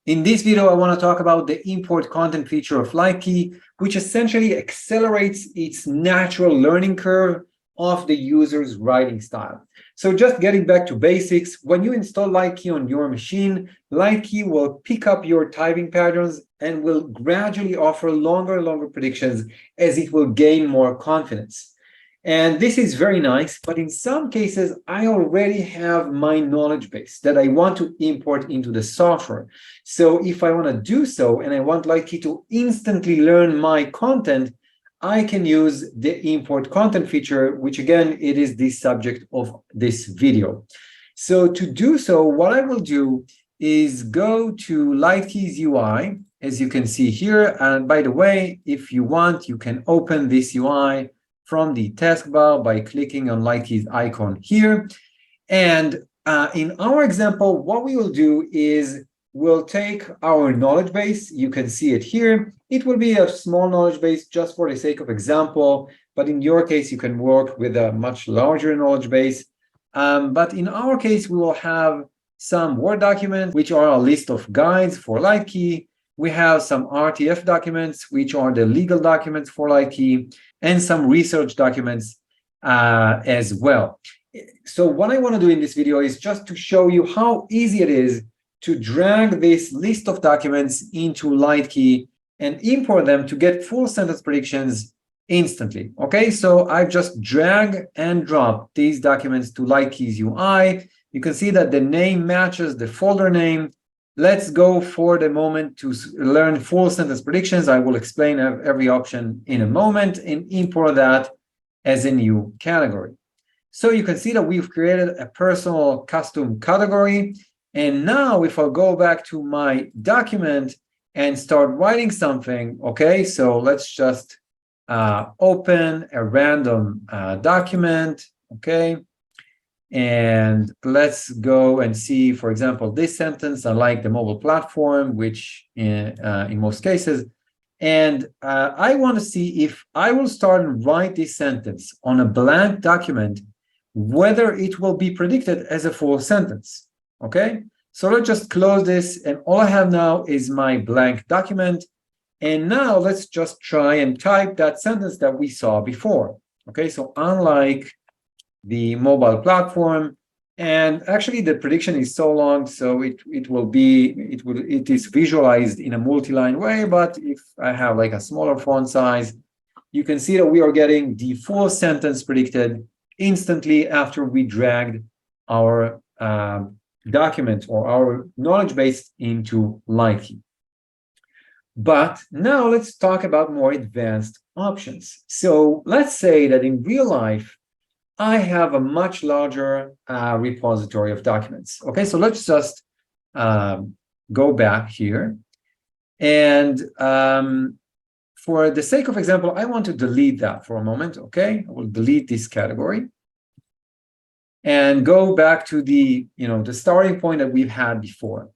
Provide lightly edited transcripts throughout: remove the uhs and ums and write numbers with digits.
In this video, I want to talk about the import content feature of Lightkey, which essentially accelerates its natural learning curve of the user's writing style. So just getting back to basics, when you install Lightkey on your machine, Lightkey will pick up your typing patterns and will gradually offer longer and longer predictions as it will gain more confidence. And this is very nice, but in some cases, I already have my knowledge base that I want to import into the software. So if I want to do so, and I want Lightkey to instantly learn my content, I can use the import content feature, which again, it is the subject of this video. So to do so, what I will do is go to Lightkey's UI, as you can see here. And by the way, if you want, you can open this UI from the taskbar by clicking on Lightkey's icon here. And in our example, what we will do is we'll take our knowledge base. You can see it here. It will be a small knowledge base just for the sake of example, but in your case, you can work with a much larger knowledge base. But in our case, we will have some Word documents, which are a list of guides for Lightkey. We have some RTF documents, which are the legal documents for Lightkey, and some research documents as well. So what I want to do in this video is just to show you how easy it is to drag this list of documents into Lightkey and import them to get full sentence predictions instantly. Okay, so I've just drag and drop these documents to Lightkey's UI. You can see that the name matches the folder name. Let's go for the moment to learn full sentence predictions. I will explain every option in a moment and import that as a new category. So you can see that we've created a personal custom category. And now if I'll go back to my document and start writing something, okay, so let's just open a random document, okay? And let's go and see, for example, this sentence, I like the mobile platform, which in most cases. And I want to see if I will start and write this sentence on a blank document, whether it will be predicted as a full sentence. Okay, so let's just close this. And all I have now is my blank document. And now let's just try and type that sentence that we saw before. Okay, so unlike the mobile platform, and actually the prediction is so long, so it is visualized in a multi-line way. But if I have like a smaller font size, you can see that we are getting the full sentence predicted instantly after we dragged our document or our knowledge base into Lightkey. But now let's talk about more advanced options. So let's say that in real life, I have a much larger repository of documents. Okay, so let's just go back here. And for the sake of example, I want to delete that for a moment. Okay, I will delete this category and go back to the starting point that we've had before.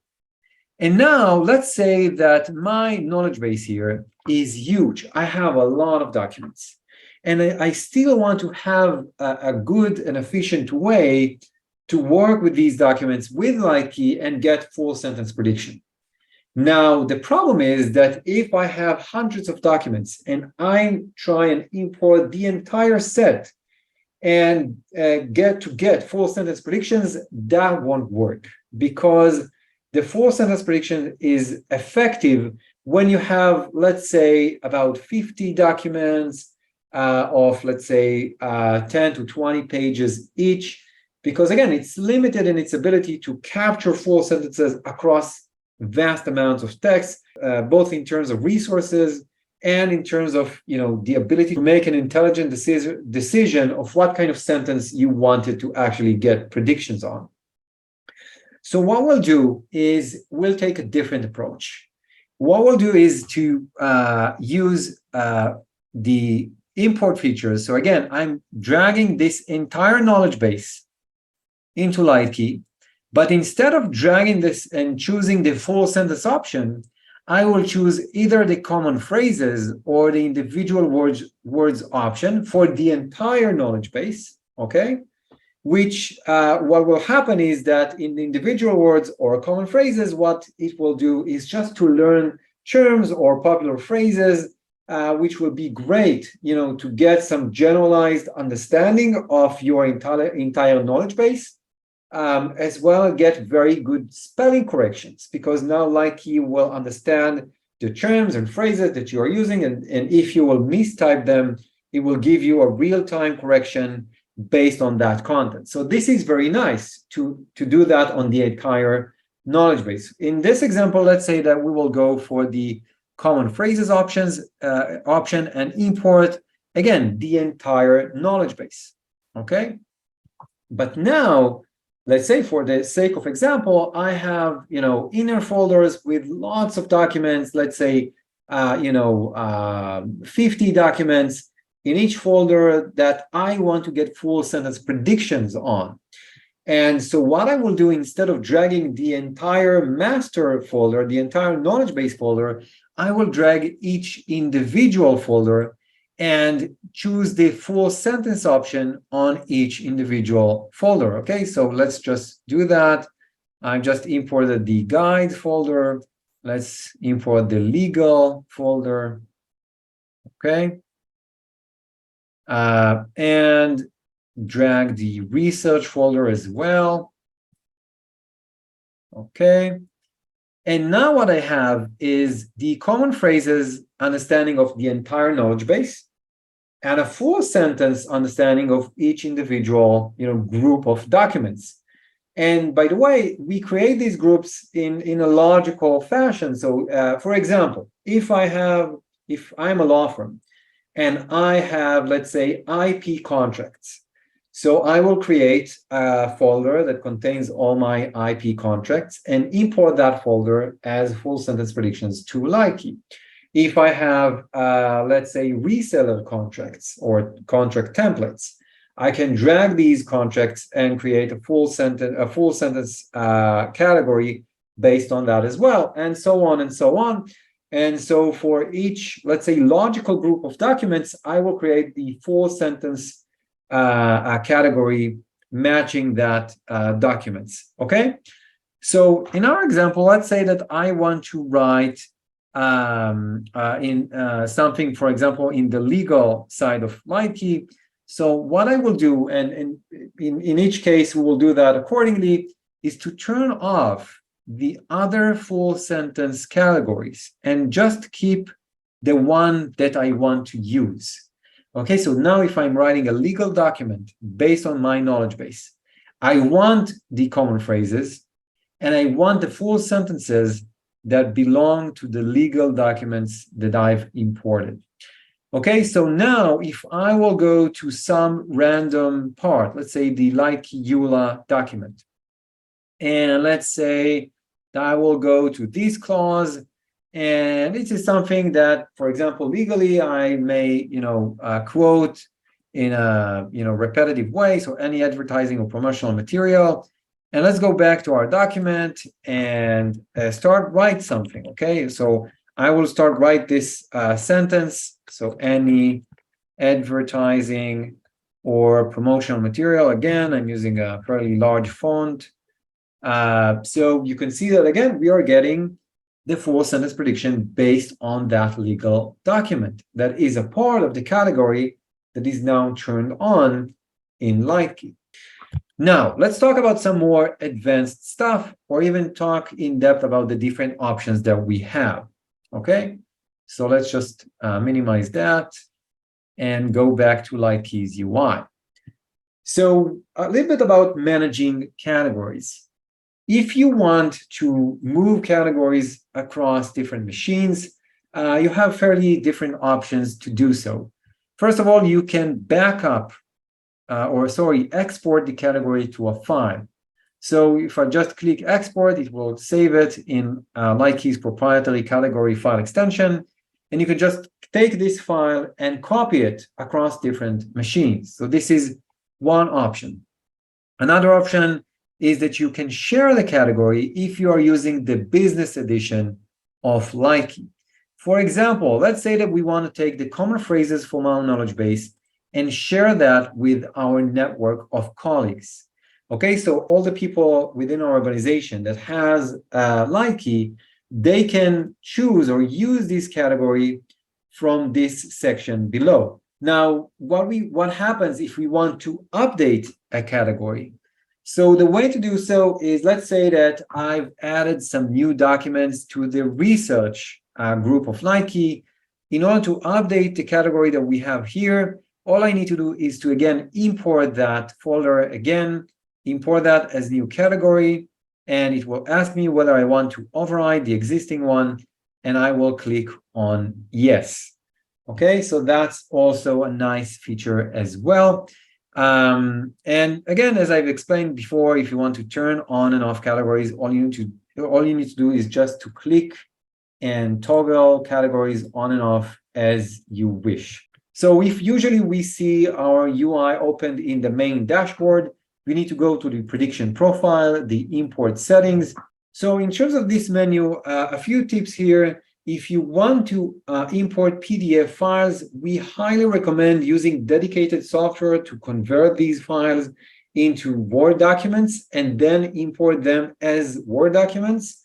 And now let's say that my knowledge base here is huge. I have a lot of documents. And I still want to have a good and efficient way to work with these documents with Lightkey and get full sentence prediction. Now, the problem is that if I have hundreds of documents and I try and import the entire set and get full sentence predictions, that won't work, because the full sentence prediction is effective when you have, let's say, about 50 documents of, let's say, 10 to 20 pages each, because again, it's limited in its ability to capture full sentences across vast amounts of text, both in terms of resources and in terms of the ability to make an intelligent decision of what kind of sentence you wanted to actually get predictions on. So what we'll do is we'll take a different approach. What we'll do is to use the import features. So again, I'm dragging this entire knowledge base into Lightkey, but instead of dragging this and choosing the full sentence option, I will choose either the common phrases or the individual words option for the entire knowledge base, okay? which what will happen is that in the individual words or common phrases, what it will do is just to learn terms or popular phrases, which will be great, to get some generalized understanding of your entire knowledge base, as well as get very good spelling corrections, because now Lightkey will understand the terms and phrases that you are using, and if you will mistype them, it will give you a real-time correction based on that content. So this is very nice to do that on the entire knowledge base. In this example, let's say that we will go for the common phrases option and import, again, the entire knowledge base, okay? But now, let's say for the sake of example, I have, inner folders with lots of documents, let's say, 50 documents in each folder that I want to get full sentence predictions on. And so what I will do, instead of dragging the entire master folder, the entire knowledge base folder, I will drag each individual folder and choose the full sentence option on each individual folder. Okay, so let's just do that. I just imported the guide folder. Let's import the legal folder. Okay. And drag the research folder as well. Okay. And now what I have is the common phrases understanding of the entire knowledge base and a full sentence understanding of each individual, group of documents. And by the way, we create these groups in a logical fashion. So for example, if I'm a law firm and I have, let's say, IP contracts, so I will create a folder that contains all my IP contracts and import that folder as full sentence predictions to Lightkey. If I have, let's say, reseller contracts or contract templates, I can drag these contracts and create a full sentence category based on that as well, and so on and so on. And so for each, let's say, logical group of documents, I will create the full sentence category matching that documents. Okay, so in our example, let's say that I want to write something, for example, in the legal side of Lightkey. So what I will do, and in each case we will do that accordingly, is to turn off the other full sentence categories and just keep the one that I want to use. Okay, so now if I'm writing a legal document based on my knowledge base, I want the common phrases and I want the full sentences that belong to the legal documents that I've imported. Okay, so now if I will go to some random part, let's say the Lightkey EULA document, and let's say that I will go to this clause, and this is something that, for example, legally I may, quote in a, repetitive way, so any advertising or promotional material. And let's go back to our document and start write something, okay? So I will start write this sentence. So any advertising or promotional material, again, I'm using a fairly large font. So you can see that, again, we are getting the full sentence prediction based on that legal document that is a part of the category that is now turned on in Lightkey. Now, let's talk about some more advanced stuff, or even talk in depth about the different options that we have. Okay, so let's just minimize that and go back to Lightkey's UI. So a little bit about managing categories. If you want to move categories across different machines, you have fairly different options to do so. First of all, you can back up export the category to a file. So if I just click export, it will save it in Lightkey's proprietary category file extension. And you can just take this file and copy it across different machines. So this is one option. Another option is that you can share the category if you are using the business edition of Lightkey. For example, let's say that we want to take the common phrases from our knowledge base and share that with our network of colleagues. Okay, so all the people within our organization that has Lightkey, they can choose or use this category from this section below. Now, what happens if we want to update a category? So the way to do so is, let's say that I've added some new documents to the research group of Lightkey. In order to update the category that we have here, all I need to do is to, again, import that folder again, import that as new category, and it will ask me whether I want to override the existing one, and I will click on yes. Okay, so that's also a nice feature as well. And again, as I've explained before, if you want to turn on and off categories, all you need to do is just to click and toggle categories on and off as you wish. So if usually we see our UI opened in the main dashboard, we need to go to the prediction profile, the import settings. So in terms of this menu, a few tips here. If you want to import PDF files, we highly recommend using dedicated software to convert these files into Word documents and then import them as Word documents.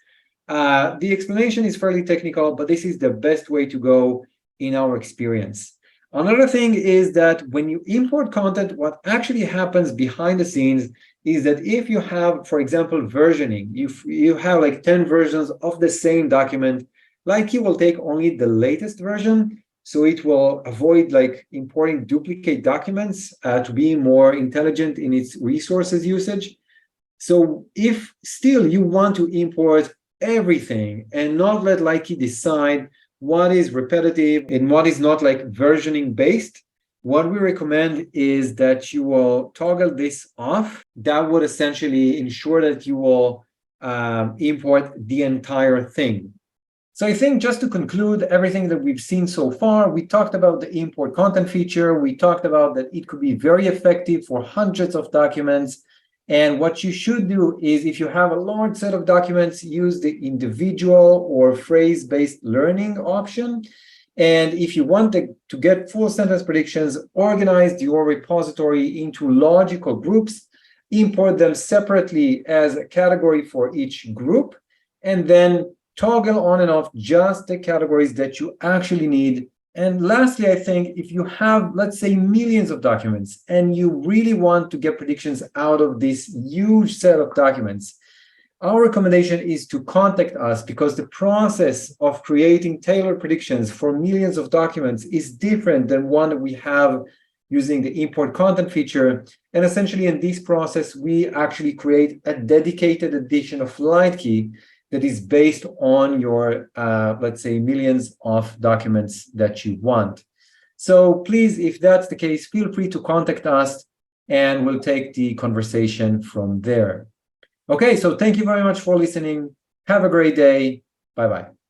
The explanation is fairly technical, but this is the best way to go in our experience. Another thing is that when you import content, what actually happens behind the scenes is that if you have, for example, versioning, if you have like 10 versions of the same document, Lightkey will take only the latest version, so it will avoid like importing duplicate documents to be more intelligent in its resources usage. So if still you want to import everything and not let Lightkey decide what is repetitive and what is not like versioning based, what we recommend is that you will toggle this off. That would essentially ensure that you will import the entire thing. So I think just to conclude everything that we've seen so far, we talked about the import content feature. We talked about that it could be very effective for hundreds of documents. And what you should do is, if you have a large set of documents, use the individual or phrase-based learning option. And if you want to get full sentence predictions, organize your repository into logical groups, import them separately as a category for each group, and then toggle on and off just the categories that you actually need. And lastly, I think if you have, let's say, millions of documents and you really want to get predictions out of this huge set of documents, our recommendation is to contact us, because the process of creating tailored predictions for millions of documents is different than one that we have using the import content feature. And essentially in this process, we actually create a dedicated edition of Lightkey that is based on your, let's say, millions of documents that you want. So please, if that's the case, feel free to contact us and we'll take the conversation from there. Okay, so thank you very much for listening. Have a great day. Bye-bye.